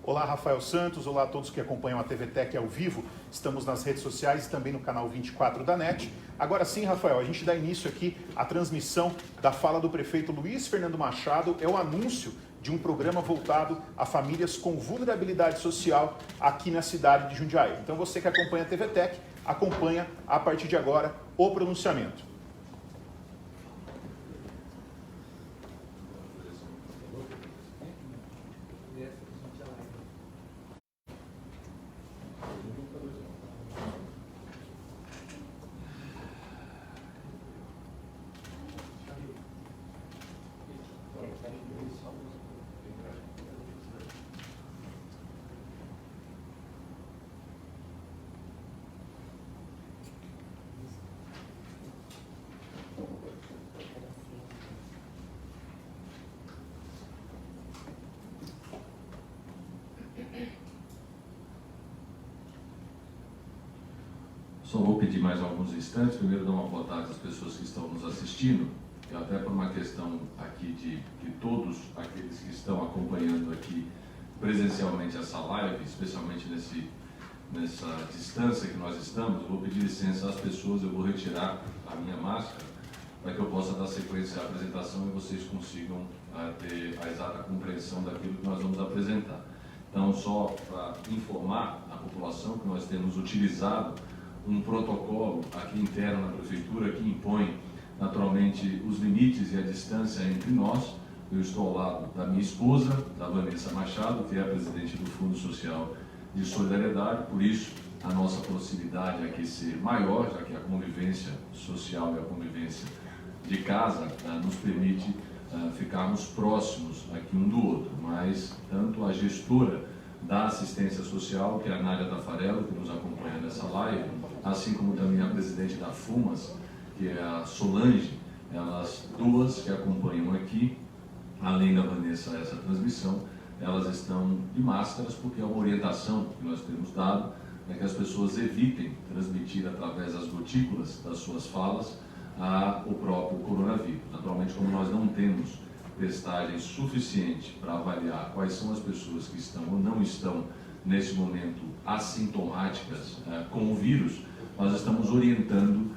Olá, Rafael Santos, olá a todos que acompanham a TV Tech ao vivo. Estamos nas redes sociais e também no canal 24 da NET. Agora sim, Rafael, a gente dá início aqui à transmissão da fala do prefeito Luiz Fernando Machado. É o anúncio de um programa voltado a famílias com vulnerabilidade social aqui na cidade de Jundiaí. Então você que acompanha a TV Tech, acompanha a partir de agora o pronunciamento. Só vou pedir mais alguns instantes, primeiro dar uma boa tarde às pessoas que estão nos assistindo, e até por uma questão aqui de todos aqueles que estão acompanhando aqui presencialmente essa live, especialmente nessa distância que nós estamos, eu vou pedir licença às pessoas, eu vou retirar a minha máscara para que eu possa dar sequência à apresentação e vocês consigam ter a exata compreensão daquilo que nós vamos apresentar. Então, só para informar a população que nós temos utilizado um protocolo aqui interno na prefeitura que impõe naturalmente os limites e a distância entre nós. Eu estou ao lado da minha esposa, da Vanessa Machado, que é a presidente do Fundo Social de Solidariedade, por isso a nossa proximidade aqui ser maior, já que a convivência social e a convivência de casa nos permite ficarmos próximos aqui um do outro, mas tanto a gestora da assistência social, que é a Nádia Tafarello, que nos acompanha nessa live, assim como também a presidente da FUMAS, que é a Solange, elas duas que acompanham aqui, além da Vanessa, essa transmissão, elas estão de máscaras porque é uma orientação que nós temos dado, que as pessoas evitem transmitir através das gotículas das suas falas o próprio coronavírus. Naturalmente, como nós não temos testagem suficiente para avaliar quais são as pessoas que estão ou não estão nesse momento assintomáticas com o vírus, nós estamos orientando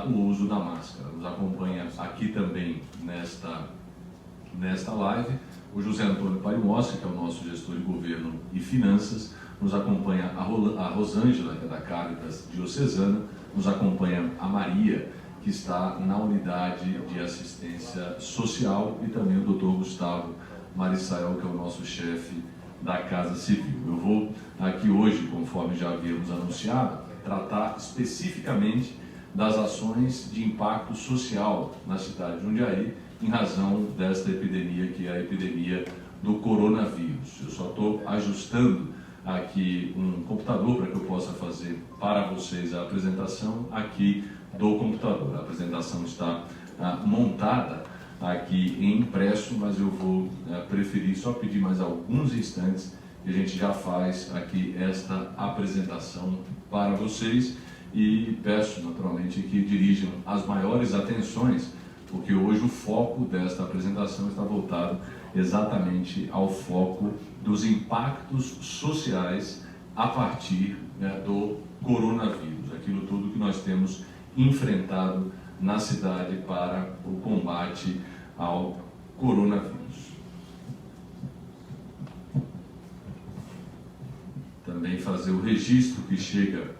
o uso da máscara. Nos acompanha aqui também nesta live o José Antônio Parimossi, que é o nosso gestor de governo e finanças, nos acompanha a Rosângela, que é da Caritas Diocesana, nos acompanha a Maria, que está na unidade de assistência social, e também o Dr. Gustavo Marissael, que é o nosso chefe da Casa Civil. Eu vou aqui hoje, conforme já havíamos anunciado, tratar especificamente das ações de impacto social na cidade de Jundiaí, em razão desta epidemia, que é a epidemia do coronavírus. Eu só estou ajustando aqui um computador para que eu possa fazer para vocês a apresentação aqui do computador. A apresentação está montada aqui em impresso, mas eu vou preferir só pedir mais alguns instantes e a gente já faz aqui esta apresentação para vocês, e peço naturalmente que dirijam as maiores atenções, porque hoje o foco desta apresentação está voltado exatamente ao foco dos impactos sociais a partir do coronavírus, aquilo tudo que nós temos enfrentado na cidade para o combate ao coronavírus. Também fazer o registro que chega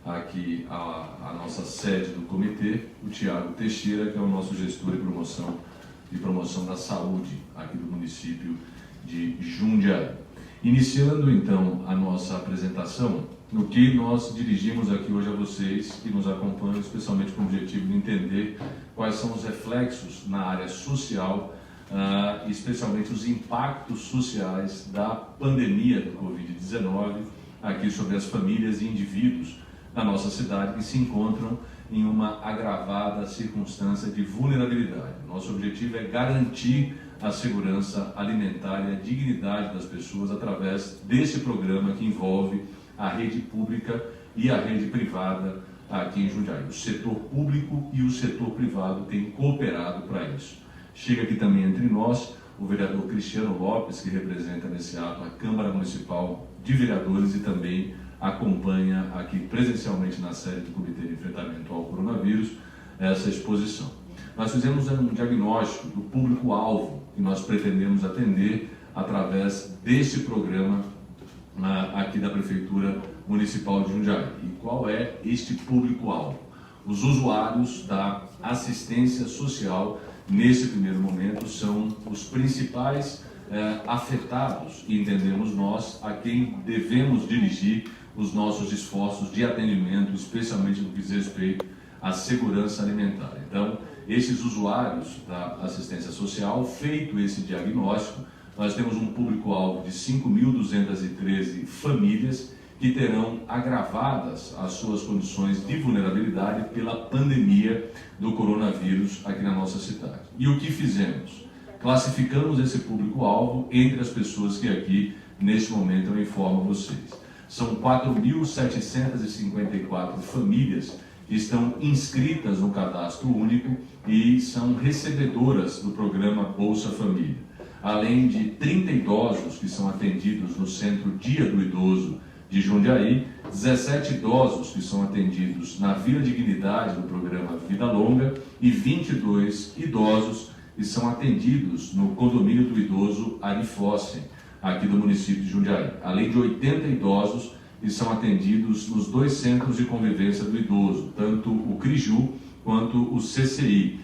aqui à nossa sede do comitê, o Tiago Teixeira, que é o nosso gestor de promoção da saúde aqui do município de Jundiaí. Iniciando então a nossa apresentação, no que nós dirigimos aqui hoje a vocês que nos acompanham, especialmente com o objetivo de entender quais são os reflexos na área social, especialmente os impactos sociais da pandemia do Covid-19 aqui sobre as famílias e indivíduos da nossa cidade que se encontram em uma agravada circunstância de vulnerabilidade. Nosso objetivo é garantir a segurança alimentar e a dignidade das pessoas através desse programa que envolve a rede pública e a rede privada aqui em Jundiaí. O setor público e o setor privado têm cooperado para isso. Chega aqui também entre nós o vereador Cristiano Lopes, que representa nesse ato a Câmara Municipal de Vereadores e também acompanha aqui presencialmente na sede do Comitê de Enfrentamento ao Coronavírus essa exposição. Nós fizemos um diagnóstico do público-alvo que nós pretendemos atender através deste programa aqui da Prefeitura Municipal de Jundiaí. E qual é este público-alvo? Os usuários da assistência social, nesse primeiro momento, são os principais afetados, e entendemos nós, a quem devemos dirigir os nossos esforços de atendimento, especialmente no que diz respeito à segurança alimentar. Então, esses usuários da assistência social, feito esse diagnóstico, nós temos um público-alvo de 5.213 famílias que terão agravadas as suas condições de vulnerabilidade pela pandemia do coronavírus aqui na nossa cidade. E o que fizemos? Classificamos esse público-alvo entre as pessoas que aqui, neste momento, eu informo a vocês. São 4.754 famílias que estão inscritas no cadastro único e são recebedoras do programa Bolsa Família. Além de 30 idosos que são atendidos no Centro Dia do Idoso de Jundiaí, 17 idosos que são atendidos na Vila Dignidade do programa Vida Longa e 22 idosos que são atendidos no condomínio do idoso Arifossem, aqui do município de Jundiaí, além de 80 idosos que são atendidos nos 2 centros de convivência do idoso, tanto o CRIJU quanto o CCI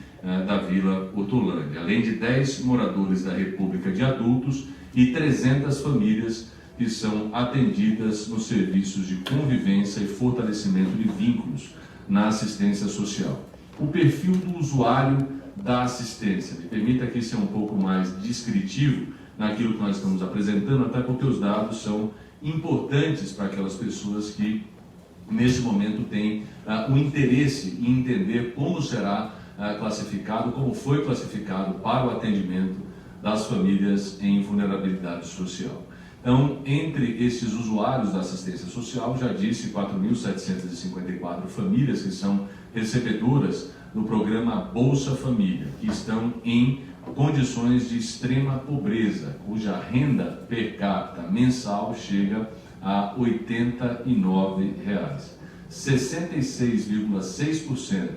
da Vila Hortolândia, além de 10 moradores da República de Adultos e 300 famílias que são atendidas nos serviços de convivência e fortalecimento de vínculos na assistência social. O perfil do usuário da assistência, me permita aqui ser um pouco mais descritivo naquilo que nós estamos apresentando, até porque os dados são importantes para aquelas pessoas que, nesse momento, têm o interesse em entender como será classificado, como foi classificado para o atendimento das famílias em vulnerabilidade social. Então, entre esses usuários da assistência social, já disse 4.754 famílias que são recebedoras do programa Bolsa Família, que estão em condições de extrema pobreza, cuja renda per capita mensal chega a R$ 89. 66,6%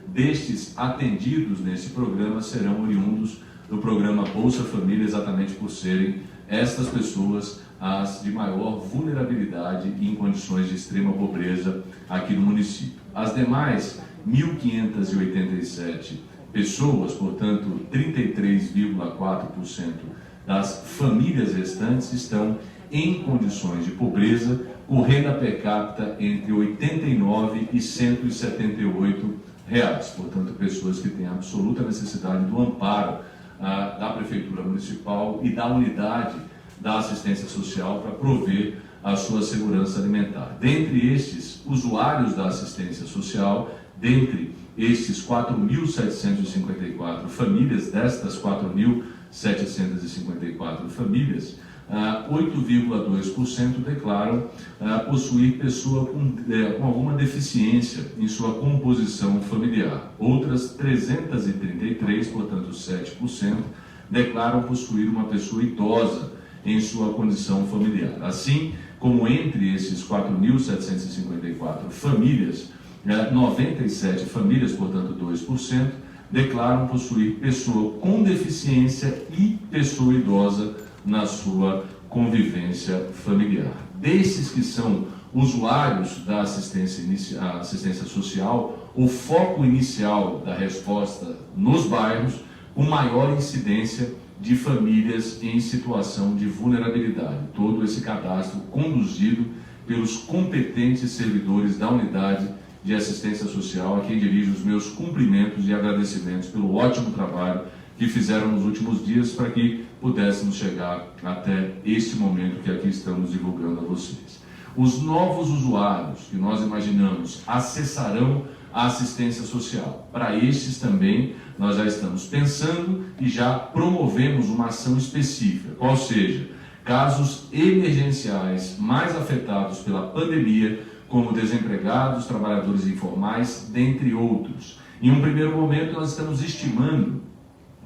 destes atendidos nesse programa serão oriundos do programa Bolsa Família, exatamente por serem estas pessoas as de maior vulnerabilidade e em condições de extrema pobreza aqui no município. As demais 1.587 pessoas, portanto 33,4% das famílias restantes estão em condições de pobreza, com renda per capita entre R$ 89 e R$ 178, portanto pessoas que têm absoluta necessidade do amparo da Prefeitura Municipal e da unidade da assistência social para prover a sua segurança alimentar. Dentre estes usuários da assistência social, dentre estes 4.754 famílias, destas 4.754 famílias, 8,2% declaram possuir pessoa com alguma deficiência em sua composição familiar. Outras 333, portanto 7%, declaram possuir uma pessoa idosa em sua condição familiar. Assim como entre esses 4.754 famílias, 97 famílias, portanto 2%, declaram possuir pessoa com deficiência e pessoa idosa na sua convivência familiar. Desses que são usuários da assistência social, o foco inicial da resposta nos bairros, com maior incidência de famílias em situação de vulnerabilidade. Todo esse cadastro conduzido pelos competentes servidores da unidade de assistência social, a quem dirijo os meus cumprimentos e agradecimentos pelo ótimo trabalho que fizeram nos últimos dias para que pudéssemos chegar até este momento que aqui estamos divulgando a vocês. Os novos usuários que nós imaginamos acessarão a assistência social. Para estes também nós já estamos pensando e já promovemos uma ação específica, qual seja, casos emergenciais mais afetados pela pandemia, como desempregados, trabalhadores informais, dentre outros. Em um primeiro momento nós estamos estimando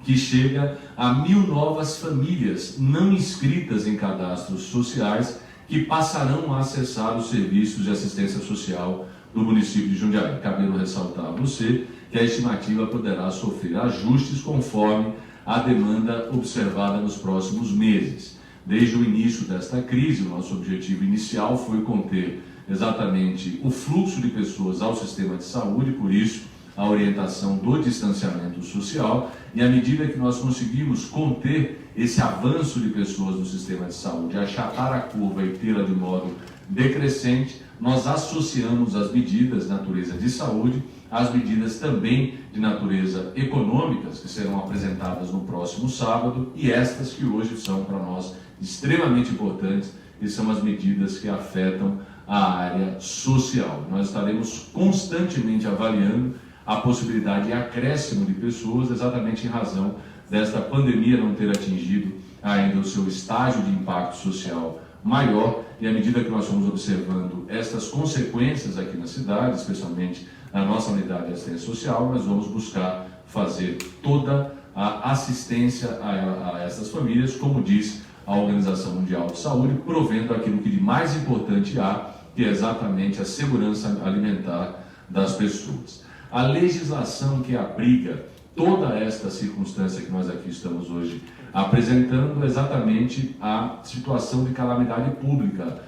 que chega a 1.000 novas famílias não inscritas em cadastros sociais que passarão a acessar os serviços de assistência social do município de Jundiaí. Cabelo ressaltar a você que a estimativa poderá sofrer ajustes conforme a demanda observada nos próximos meses. Desde o início desta crise, o nosso objetivo inicial foi conter exatamente o fluxo de pessoas ao sistema de saúde, por isso a orientação do distanciamento social, e à medida que nós conseguimos conter esse avanço de pessoas no sistema de saúde, achatar a curva e tê-la de modo decrescente, nós associamos as medidas de natureza de saúde às medidas também de natureza econômicas, que serão apresentadas no próximo sábado, e estas que hoje são para nós extremamente importantes, e são as medidas que afetam a área social. Nós estaremos constantemente avaliando a possibilidade de acréscimo de pessoas, exatamente em razão desta pandemia não ter atingido ainda o seu estágio de impacto social maior, e à medida que nós fomos observando estas consequências aqui na cidade, especialmente na nossa unidade de assistência social, nós vamos buscar fazer toda a assistência a essas famílias, como diz a Organização Mundial de Saúde, provendo aquilo que de mais importante há, que é exatamente a segurança alimentar das pessoas. A legislação que abriga toda esta circunstância que nós aqui estamos hoje apresentando é exatamente a situação de calamidade pública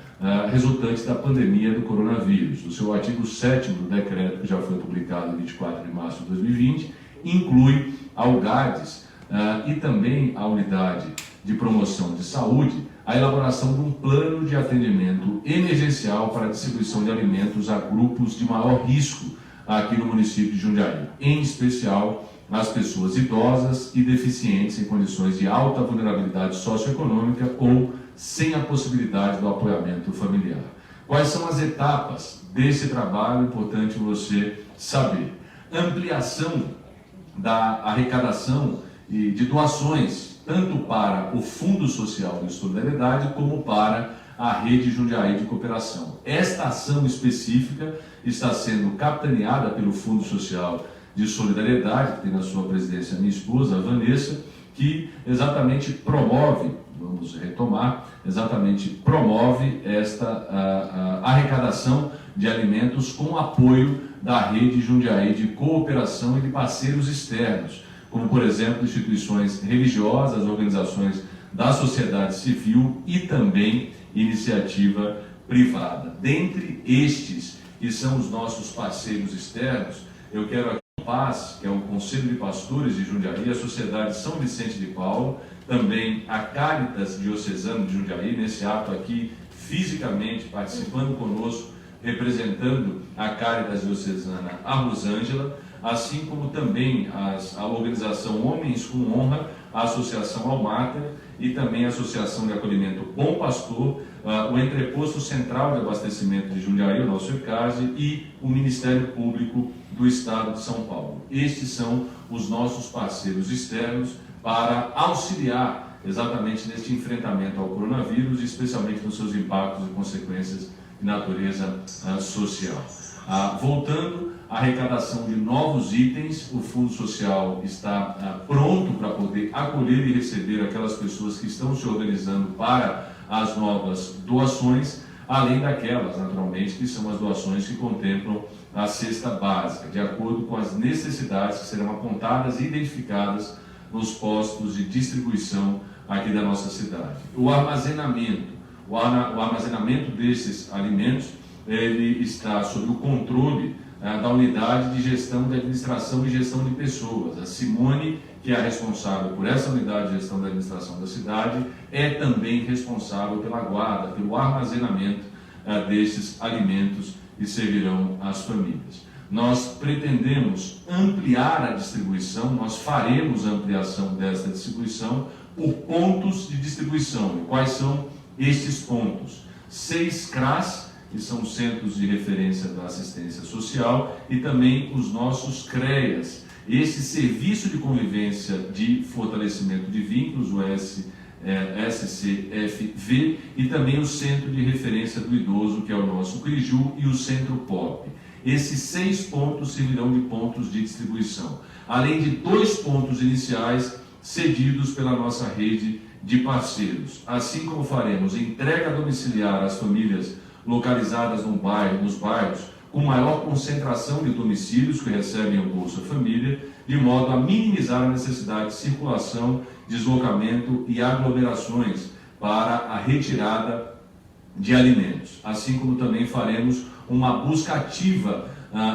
resultante da pandemia do coronavírus. O seu artigo 7º do decreto, que já foi publicado em 24 de março de 2020, inclui ao GADES e também a Unidade de Promoção de Saúde a elaboração de um plano de atendimento emergencial para a distribuição de alimentos a grupos de maior risco aqui no município de Jundiaí, em especial as pessoas idosas e deficientes em condições de alta vulnerabilidade socioeconômica ou sem a possibilidade do apoiamento familiar. Quais são as etapas desse trabalho? Importante você saber. Ampliação da arrecadação e de doações, tanto para o Fundo Social de Solidariedade como para a Rede Jundiaí de Cooperação. Esta ação específica está sendo capitaneada pelo Fundo Social de Solidariedade, que tem na sua presidência a minha esposa, a Vanessa, que exatamente promove, vamos retomar, exatamente promove esta arrecadação de alimentos com apoio da Rede Jundiaí de Cooperação e de parceiros externos, como, por exemplo, instituições religiosas, organizações da sociedade civil e também iniciativa privada. Dentre estes, que são os nossos parceiros externos, eu quero aqui o PAS, que é o Conselho de Pastores de Jundiaí, a Sociedade São Vicente de Paulo, também a Cáritas Diocesana de Jundiaí, nesse ato aqui, fisicamente participando conosco, representando a Cáritas Diocesana, a Rosângela, assim como também a organização Homens com Honra, a Associação Almater e também a Associação de Acolhimento Bom Pastor, o Entreposto Central de Abastecimento de Jundiaí, o nosso ECASE, e o Ministério Público do Estado de São Paulo. Estes são os nossos parceiros externos para auxiliar exatamente neste enfrentamento ao coronavírus, especialmente nos seus impactos e consequências de natureza social. Voltando à arrecadação de novos itens, o Fundo Social está pronto para poder acolher e receber aquelas pessoas que estão se organizando para as novas doações, além daquelas, naturalmente, que são as doações que contemplam a cesta básica, de acordo com as necessidades que serão apontadas e identificadas nos postos de distribuição aqui da nossa cidade. O armazenamento desses alimentos, ele está sob o controle da Unidade de Gestão de Administração e Gestão de Pessoas. A Simone, que é a responsável por essa Unidade de Gestão da Administração da cidade, é também responsável pela guarda, pelo armazenamento desses alimentos que servirão às famílias. Nós pretendemos ampliar a distribuição, nós faremos a ampliação desta distribuição por pontos de distribuição. E quais são estes pontos? 6 CRAS, que são Centros de Referência da Assistência Social, e também os nossos CREAS, esse Serviço de Convivência de Fortalecimento de Vínculos, o SCFV, e também o Centro de Referência do Idoso, que é o nosso CRIJU, e o Centro POP. Esses 6 pontos servirão de pontos de distribuição, além de 2 pontos iniciais cedidos pela nossa rede de parceiros. Assim como faremos entrega domiciliar às famílias localizadas nos bairros com maior concentração de domicílios que recebem o Bolsa Família, de modo a minimizar a necessidade de circulação, deslocamento e aglomerações para a retirada de alimentos. Assim como também faremos uma busca ativa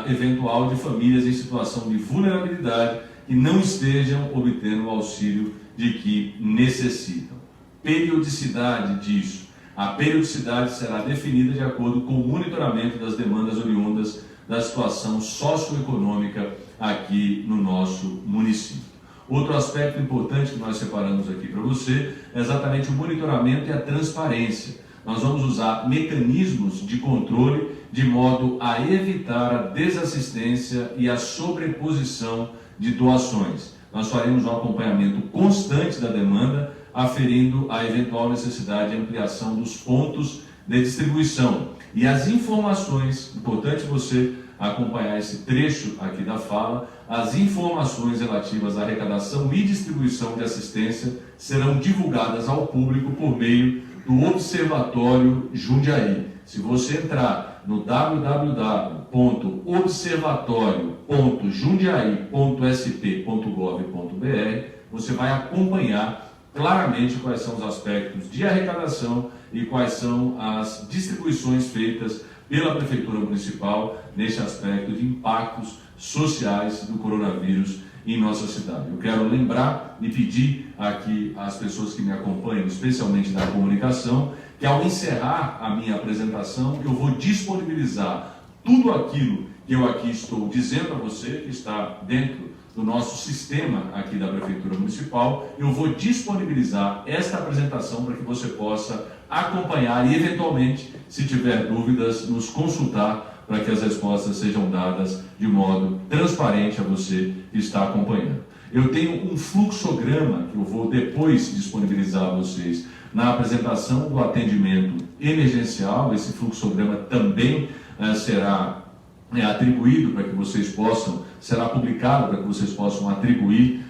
eventual de famílias em situação de vulnerabilidade que não estejam obtendo o auxílio de que necessitam. Periodicidade disso. A periodicidade será definida de acordo com o monitoramento das demandas oriundas da situação socioeconômica aqui no nosso município. Outro aspecto importante que nós separamos aqui para você é exatamente o monitoramento e a transparência. Nós vamos usar mecanismos de controle de modo a evitar a desassistência e a sobreposição de doações. Nós faremos um acompanhamento constante da demanda, aferindo a eventual necessidade de ampliação dos pontos de distribuição. E as informações, importante você acompanhar esse trecho aqui da fala, as informações relativas à arrecadação e distribuição de assistência serão divulgadas ao público por meio do Observatório Jundiaí. Se você entrar no www.observatório.jundiaí.sp.gov.br, você vai acompanhar claramente quais são os aspectos de arrecadação e quais são as distribuições feitas pela Prefeitura Municipal neste aspecto de impactos sociais do coronavírus em nossa cidade. Eu quero lembrar e pedir aqui às pessoas que me acompanham, especialmente da comunicação, que ao encerrar a minha apresentação, eu vou disponibilizar tudo aquilo que eu aqui estou dizendo a você, que está dentro do nosso sistema aqui da Prefeitura Municipal. Eu vou disponibilizar esta apresentação para que você possa acompanhar e, eventualmente, se tiver dúvidas, nos consultar para que as respostas sejam dadas de modo transparente a você que está acompanhando. Eu tenho um fluxograma que eu vou depois disponibilizar a vocês na apresentação do atendimento emergencial. Esse fluxograma também será atribuído para que vocês possam, será publicado para que vocês possam atribuir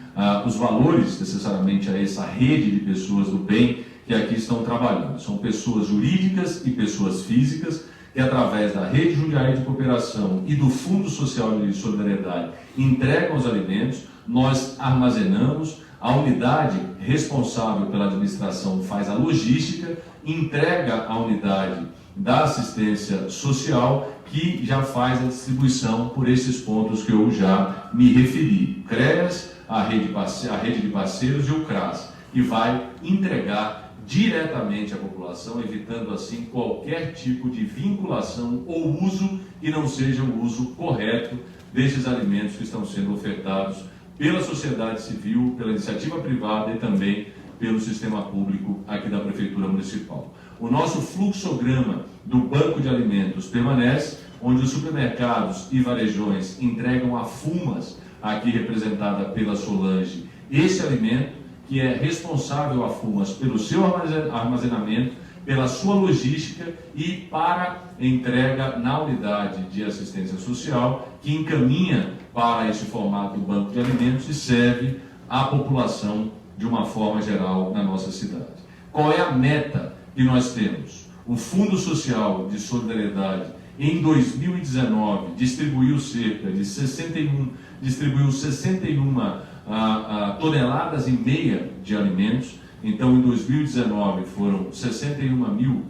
os valores necessariamente a essa rede de pessoas do bem que aqui estão trabalhando. São pessoas jurídicas e pessoas físicas que, através da Rede Jundiaí de Cooperação e do Fundo Social de Solidariedade, entregam os alimentos. Nós armazenamos, a unidade responsável pela administração faz a logística, entrega a unidade da assistência social, que já faz a distribuição por esses pontos que eu já me referi. CREAS, a rede de parceiros e o CRAS, que vai entregar diretamente à população, evitando assim qualquer tipo de vinculação ou uso que não seja o uso correto destes alimentos que estão sendo ofertados pela sociedade civil, pela iniciativa privada e também pelo sistema público aqui da Prefeitura Municipal. O nosso fluxograma do banco de alimentos permanece, onde os supermercados e varejões entregam a FUMAS, aqui representada pela Solange, esse alimento, que é responsável a FUMAS pelo seu armazenamento, pela sua logística e para entrega na unidade de assistência social, que encaminha para esse formato do banco de alimentos e serve à população de uma forma geral na nossa cidade. Qual é a meta que nós temos? O Fundo Social de Solidariedade, em 2019, distribuiu 61 toneladas e meia de alimentos. Então, em 2019, foram 61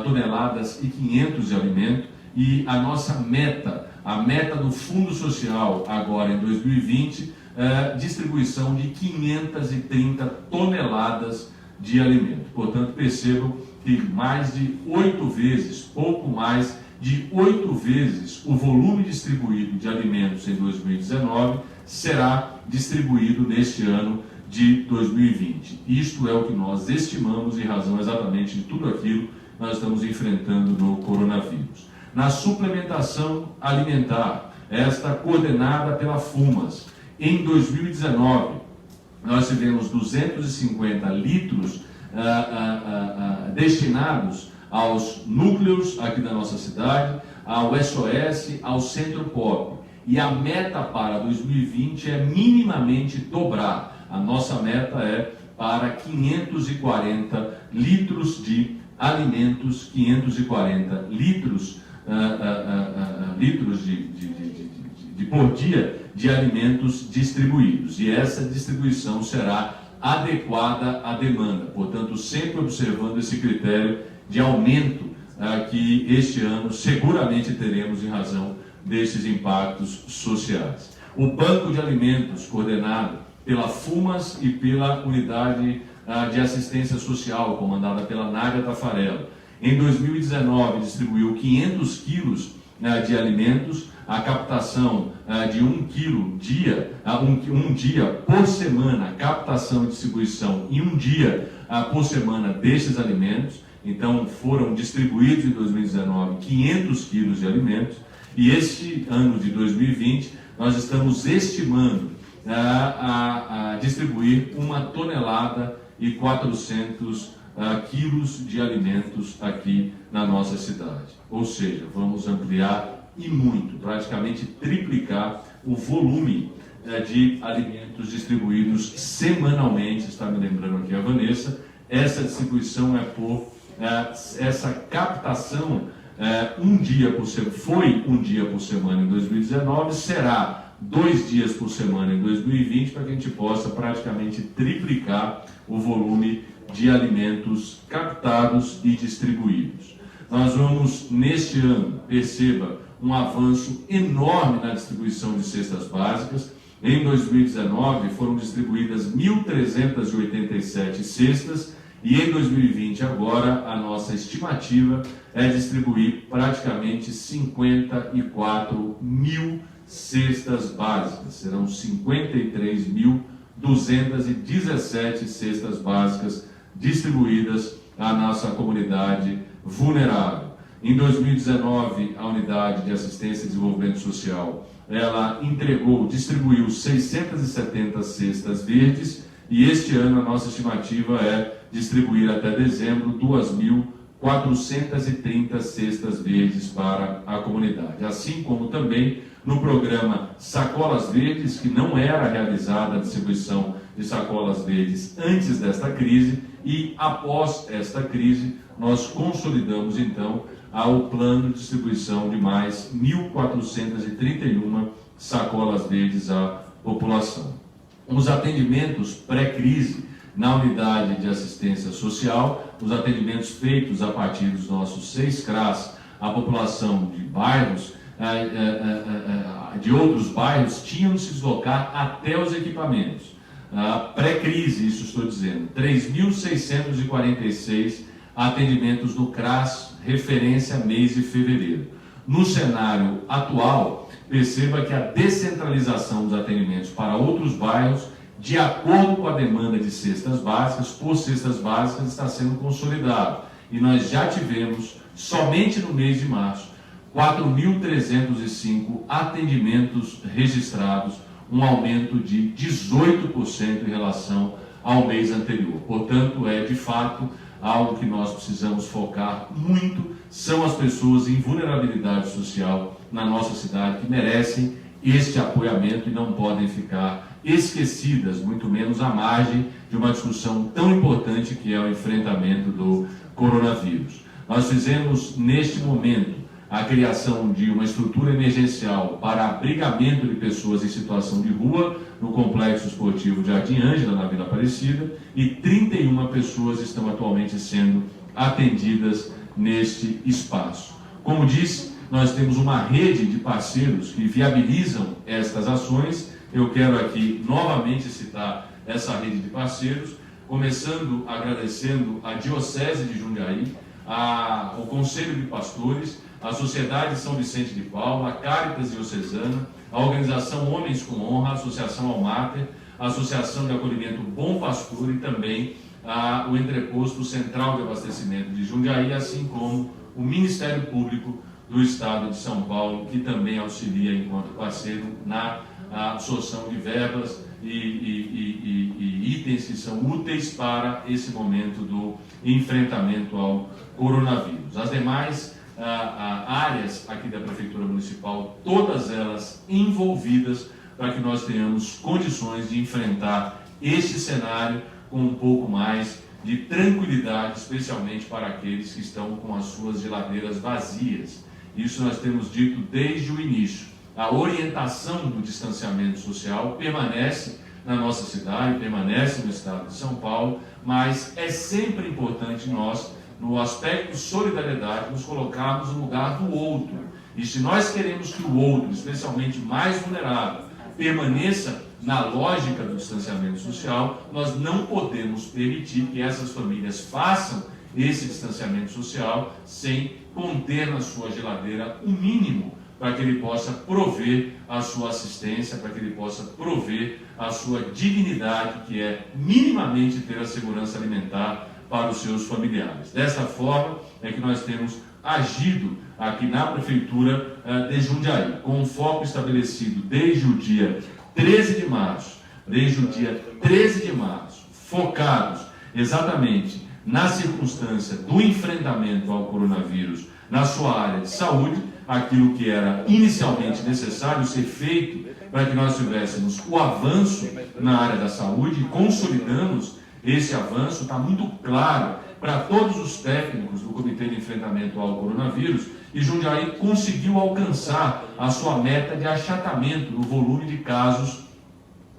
toneladas e 500 de alimento. E a nossa meta, a meta do Fundo Social, agora em 2020, é distribuição de 530 toneladas de alimento. Portanto, percebam que mais de 8 vezes, pouco mais de 8 vezes o volume distribuído de alimentos em 2019 será distribuído neste ano de 2020. Isto é o que nós estimamos em razão exatamente de tudo aquilo que nós estamos enfrentando no coronavírus. Na suplementação alimentar, esta coordenada pela FUMAS, em 2019, nós tivemos 250 litros destinados aos núcleos aqui da nossa cidade, ao SOS, ao Centro Pop. e a meta para 2020 é minimamente dobrar. A nossa meta é para 540 litros de alimentos, 540 litros por dia de alimentos distribuídos. E essa distribuição será adequada à demanda, portanto, sempre observando esse critério de aumento que este ano seguramente teremos em razão desses impactos sociais. O Banco de Alimentos, coordenado pela FUMAS e pela Unidade de Assistência Social, comandada pela Nádia Tafarella, em 2019 distribuiu 500 quilos de alimentos, a captação de 1 quilo um dia por semana, a captação e distribuição em 1 dia por semana desses alimentos. Então foram distribuídos em 2019 500 quilos de alimentos, e este ano de 2020 nós estamos estimando a distribuir 1,4 toneladas quilos de alimentos aqui na nossa cidade. Ou seja, vamos ampliar e muito, praticamente triplicar o volume de alimentos distribuídos semanalmente. Está me lembrando aqui a Vanessa, essa distribuição é por essa captação foi um dia por semana em 2019, será 2 dias por semana em 2020, para que a gente possa praticamente triplicar o volume de alimentos captados e distribuídos. Nós vamos, neste ano, perceba um avanço enorme na distribuição de cestas básicas. Em 2019 foram distribuídas 1.387 cestas, e em 2020 agora a nossa estimativa é distribuir praticamente 54 mil cestas básicas. Serão 53.217 cestas básicas distribuídas à nossa comunidade vulnerável. Em 2019, a Unidade de Assistência e Desenvolvimento Social, ela distribuiu 670 cestas verdes, e este ano a nossa estimativa é distribuir até dezembro 2.430 cestas verdes para a comunidade. Assim como também no programa Sacolas Verdes, que não era realizada a distribuição de sacolas verdes antes desta crise, e após esta crise nós consolidamos então o plano de distribuição de mais 1.431 sacolas verdes à população. Os atendimentos pré-crise na Unidade de Assistência Social, os atendimentos feitos a partir dos nossos 6 CRAS, a população de bairros, de outros bairros, tinham de se deslocar até os equipamentos. Pré-crise, isso estou dizendo, 3.646 atendimentos no CRAS, referência mês de fevereiro. No cenário atual, perceba que a descentralização dos atendimentos para outros bairros, de acordo com a demanda de cestas básicas, por cestas básicas, está sendo consolidado. E nós já tivemos, somente no mês de março, 4.305 atendimentos registrados, um aumento de 18% em relação ao mês anterior. Portanto, é de fato algo que nós precisamos focar muito, são as pessoas em vulnerabilidade social na nossa cidade, que merecem este apoiamento e não podem ficar esquecidas, muito menos à margem de uma discussão tão importante que é o enfrentamento do coronavírus. Nós fizemos, neste momento, a criação de uma estrutura emergencial para abrigamento de pessoas em situação de rua no Complexo Esportivo Jardim Ângela, na Vila Aparecida, e 31 pessoas estão atualmente sendo atendidas neste espaço. Como disse, nós temos uma rede de parceiros que viabilizam estas ações. Eu quero aqui novamente citar essa rede de parceiros, começando agradecendo a Diocese de Jundiaí, o Conselho de Pastores, a Sociedade São Vicente de Paula, a Caritas Diocesana, a Organização Homens com Honra, a Associação Almater, a Associação de Acolhimento Bom Pastor e também o Entreposto Central de Abastecimento de Jundiaí, assim como o Ministério Público do Estado de São Paulo, que também auxilia enquanto parceiro na absorção de verbas e itens que são úteis para esse momento do enfrentamento ao coronavírus. As demais áreas aqui da Prefeitura Municipal, todas elas envolvidas para que nós tenhamos condições de enfrentar este cenário com um pouco mais de tranquilidade, especialmente para aqueles que estão com as suas geladeiras vazias. Isso nós temos dito desde o início. A orientação do distanciamento social permanece na nossa cidade, permanece no estado de São Paulo, mas é sempre importante nós, no aspecto solidariedade, nos colocarmos no lugar do outro. E se nós queremos que o outro, especialmente mais vulnerável, permaneça na lógica do distanciamento social, nós não podemos permitir que essas famílias façam esse distanciamento social sem conter na sua geladeira o mínimo para que ele possa prover a sua assistência, para que ele possa prover a sua dignidade, que é minimamente ter a segurança alimentar para os seus familiares. Dessa forma é que nós temos agido aqui na Prefeitura de Jundiaí, com um foco estabelecido desde o dia 13 de março, focados exatamente na circunstância do enfrentamento ao coronavírus na sua área de saúde, aquilo que era inicialmente necessário ser feito para que nós tivéssemos o avanço na área da saúde e consolidamos esse avanço. Está muito claro para todos os técnicos do Comitê de Enfrentamento ao Coronavírus, e Jundiaí conseguiu alcançar a sua meta de achatamento no volume de casos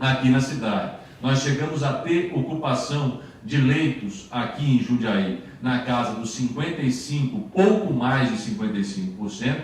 aqui na cidade. Nós chegamos a ter ocupação de leitos aqui em Jundiaí na casa dos 55%, pouco mais de 55%,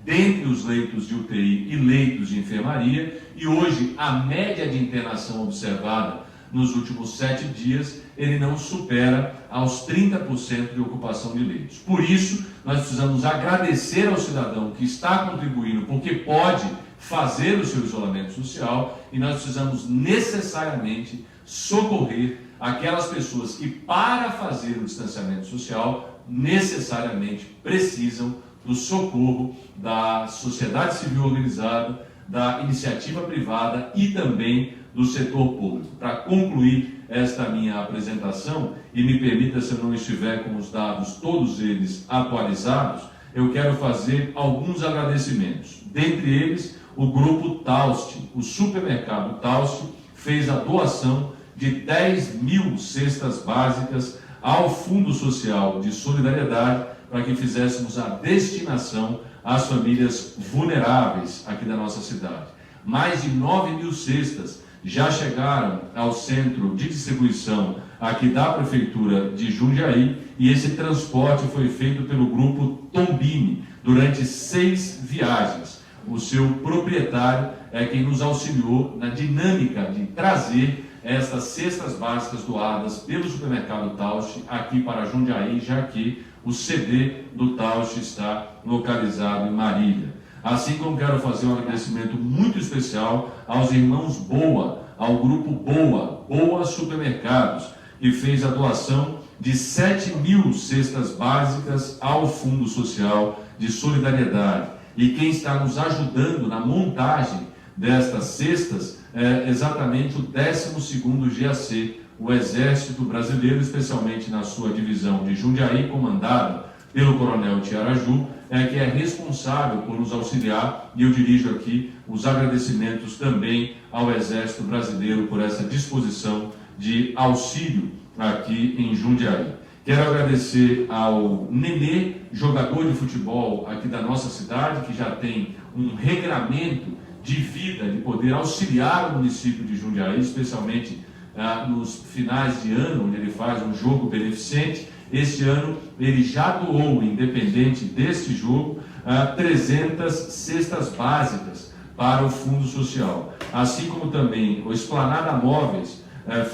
dentre os leitos de UTI e leitos de enfermaria, e hoje a média de internação observada nos últimos 7 dias, ele não supera aos 30% de ocupação de leitos. Por isso, nós precisamos agradecer ao cidadão que está contribuindo, porque pode fazer o seu isolamento social, e nós precisamos necessariamente socorrer aquelas pessoas que, para fazer o distanciamento social, necessariamente precisam do socorro da sociedade civil organizada, da iniciativa privada e também do setor público. Para concluir esta minha apresentação, e me permita, se eu não estiver com os dados todos eles atualizados, eu quero fazer alguns agradecimentos. Dentre eles, o Grupo Taust, o supermercado Taust, fez a doação de 10 mil cestas básicas ao Fundo Social de Solidariedade, para que fizéssemos a destinação às famílias vulneráveis aqui da nossa cidade. Mais de 9 mil cestas já chegaram ao centro de distribuição aqui da Prefeitura de Jundiaí, e esse transporte foi feito pelo Grupo Tombini durante 6 viagens. O seu proprietário é quem nos auxiliou na dinâmica de trazer estas cestas básicas doadas pelo supermercado Taust aqui para Jundiaí, já que o CD do Taust está localizado em Marília. Assim como quero fazer um agradecimento muito especial aos irmãos Boa, ao grupo Boa Supermercados, que fez a doação de 7 mil cestas básicas ao Fundo Social de Solidariedade. E quem está nos ajudando na montagem destas cestas é exatamente o 12º GAC, o Exército Brasileiro, especialmente na sua divisão de Jundiaí, comandada pelo Coronel Tiaraju, que é responsável por nos auxiliar, e eu dirijo aqui os agradecimentos também ao Exército Brasileiro por essa disposição de auxílio aqui em Jundiaí. Quero agradecer ao Nenê, jogador de futebol aqui da nossa cidade, que já tem um regramento de vida, de poder auxiliar o município de Jundiaí, especialmente nos finais de ano, onde ele faz um jogo beneficente. Este ano ele já doou, independente deste jogo, 300 cestas básicas para o Fundo Social. Assim como também o Esplanada Móveis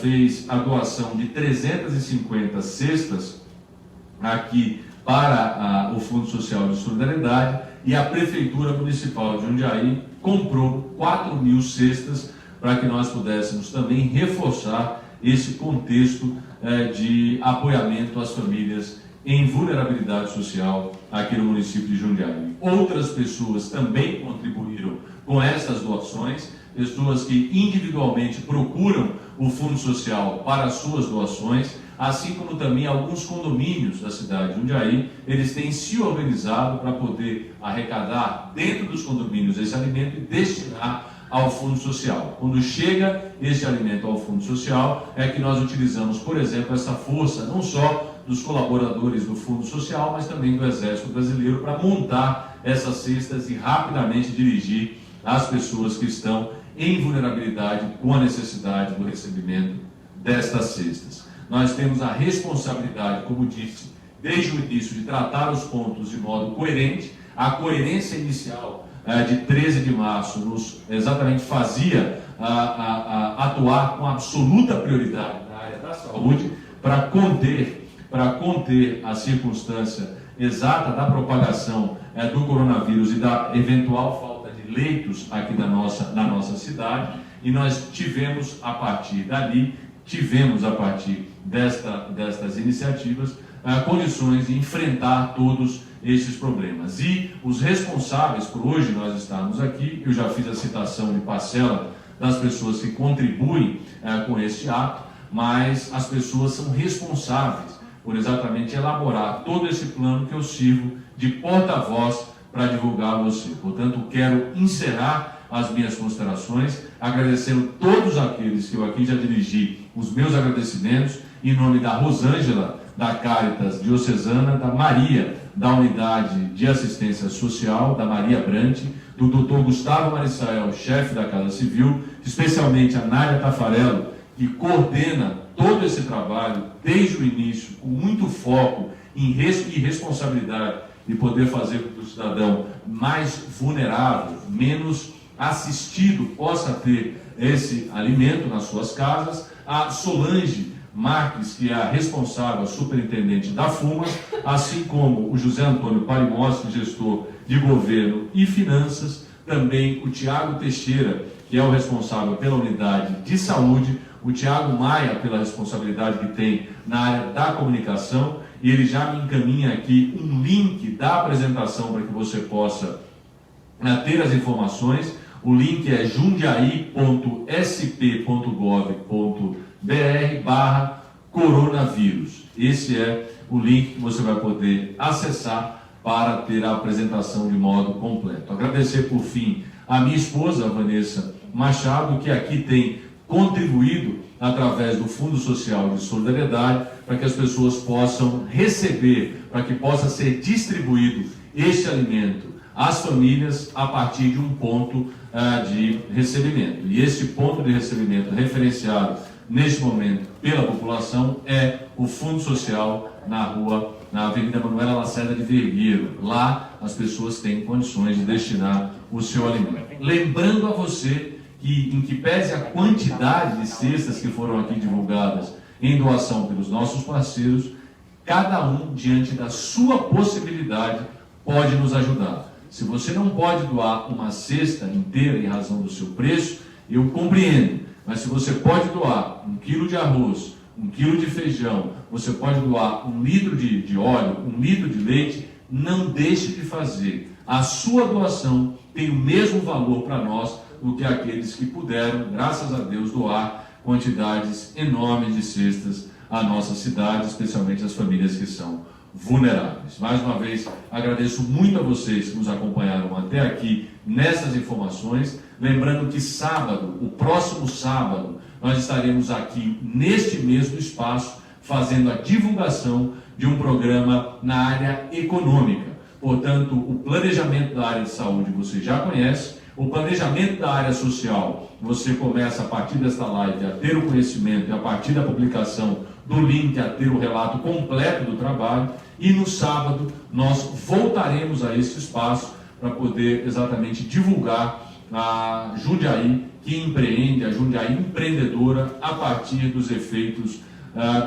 fez a doação de 350 cestas aqui para o Fundo Social de Solidariedade, e a Prefeitura Municipal de Jundiaí comprou 4 mil cestas para que nós pudéssemos também reforçar esse contexto de apoiamento às famílias em vulnerabilidade social aqui no município de Jundiaí. Outras pessoas também contribuíram com essas doações, pessoas que individualmente procuram o Fundo Social para as suas doações. assim como também alguns condomínios da cidade de Jundiaí, eles têm se organizado para poder arrecadar dentro dos condomínios esse alimento e destinar ao Fundo Social. Quando chega esse alimento ao Fundo Social, é que nós utilizamos, por exemplo, essa força, não só dos colaboradores do Fundo Social, mas também do Exército Brasileiro, para montar essas cestas e rapidamente dirigir às pessoas que estão em vulnerabilidade com a necessidade do recebimento destas cestas. Nós temos a responsabilidade, como disse, desde o início, de tratar os pontos de modo coerente. A coerência inicial de 13 de março nos exatamente fazia atuar com absoluta prioridade na área da saúde para conter a circunstância exata da propagação do coronavírus e da eventual falta de leitos aqui na nossa cidade, e nós tivemos a partir destas iniciativas condições de enfrentar todos esses problemas. E os responsáveis por hoje nós estarmos aqui, eu já fiz a citação de parcela das pessoas que contribuem com este ato, mas as pessoas são responsáveis por exatamente elaborar todo esse plano que eu sirvo de porta-voz para divulgar a você. Portanto, quero encerrar as minhas considerações, agradecendo todos aqueles que eu aqui já dirigi os meus agradecimentos, em nome da Rosângela, da Caritas Diocesana, da Maria, da Unidade de Assistência Social, da Maria Brante, do Dr. Gustavo Marissael, chefe da Casa Civil, especialmente a Nádia Tafarello, que coordena todo esse trabalho desde o início, com muito foco e responsabilidade de poder fazer com que o cidadão mais vulnerável, menos assistido, possa ter esse alimento nas suas casas. A Solange Marques, que é a responsável, a superintendente da FUMAS, assim como o José Antônio Parimossi, gestor de governo e finanças, também o Tiago Teixeira, que é o responsável pela unidade de saúde, o Tiago Maia, pela responsabilidade que tem na área da comunicação, e ele já me encaminha aqui um link da apresentação para que você possa ter as informações. O link é jundiaí.sp.gov.br/coronavírus. Esse é o link que você vai poder acessar para ter a apresentação de modo completo. Agradecer, por fim, a minha esposa, Vanessa Machado, que aqui tem contribuído através do Fundo Social de Solidariedade para que as pessoas possam receber, para que possa ser distribuído este alimento às famílias a partir de um ponto de recebimento. E esse ponto de recebimento referenciado neste momento pela população é o Fundo Social na Avenida Manuela Lacerda de Vergueiro. Lá as pessoas têm condições de destinar o seu alimento. Lembrando a você que, em que pese a quantidade de cestas que foram aqui divulgadas em doação pelos nossos parceiros, cada um, diante da sua possibilidade, pode nos ajudar. Se você não pode doar uma cesta inteira em razão do seu preço, eu compreendo, mas se você pode doar 1 quilo de arroz, 1 quilo de feijão, você pode doar 1 litro de óleo, 1 litro de leite, não deixe de fazer. A sua doação tem o mesmo valor para nós do que aqueles que puderam, graças a Deus, doar quantidades enormes de cestas à nossa cidade, especialmente as famílias que são vulneráveis. Mais uma vez, agradeço muito a vocês que nos acompanharam até aqui nessas informações. Lembrando que sábado, o próximo sábado, nós estaremos aqui neste mesmo espaço fazendo a divulgação de um programa na área econômica. Portanto, o planejamento da área de saúde você já conhece. O planejamento da área social, você começa a partir desta live a ter o conhecimento e a partir da publicação do link a ter o relato completo do trabalho. E no sábado nós voltaremos a esse espaço para poder exatamente divulgar a Jundiaí que empreende, a Jundiaí empreendedora a partir dos efeitos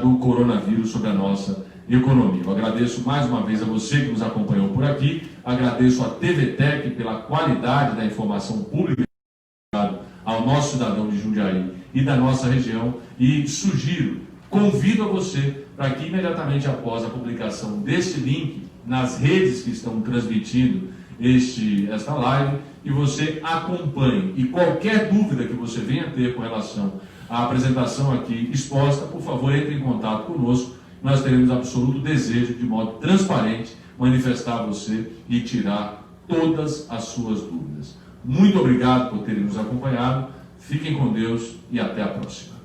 do coronavírus sobre a nossa economia. Eu agradeço mais uma vez a você que nos acompanhou por aqui, agradeço a TVTEC pela qualidade da informação pública ao nosso cidadão de Jundiaí e da nossa região, e convido a você para que imediatamente após a publicação deste link nas redes que estão transmitindo esta live, e você acompanhe. E qualquer dúvida que você venha ter com relação à apresentação aqui exposta, por favor, entre em contato conosco. Nós teremos absoluto desejo, de modo transparente, manifestar a você e tirar todas as suas dúvidas. Muito obrigado por terem nos acompanhado. Fiquem com Deus e até a próxima.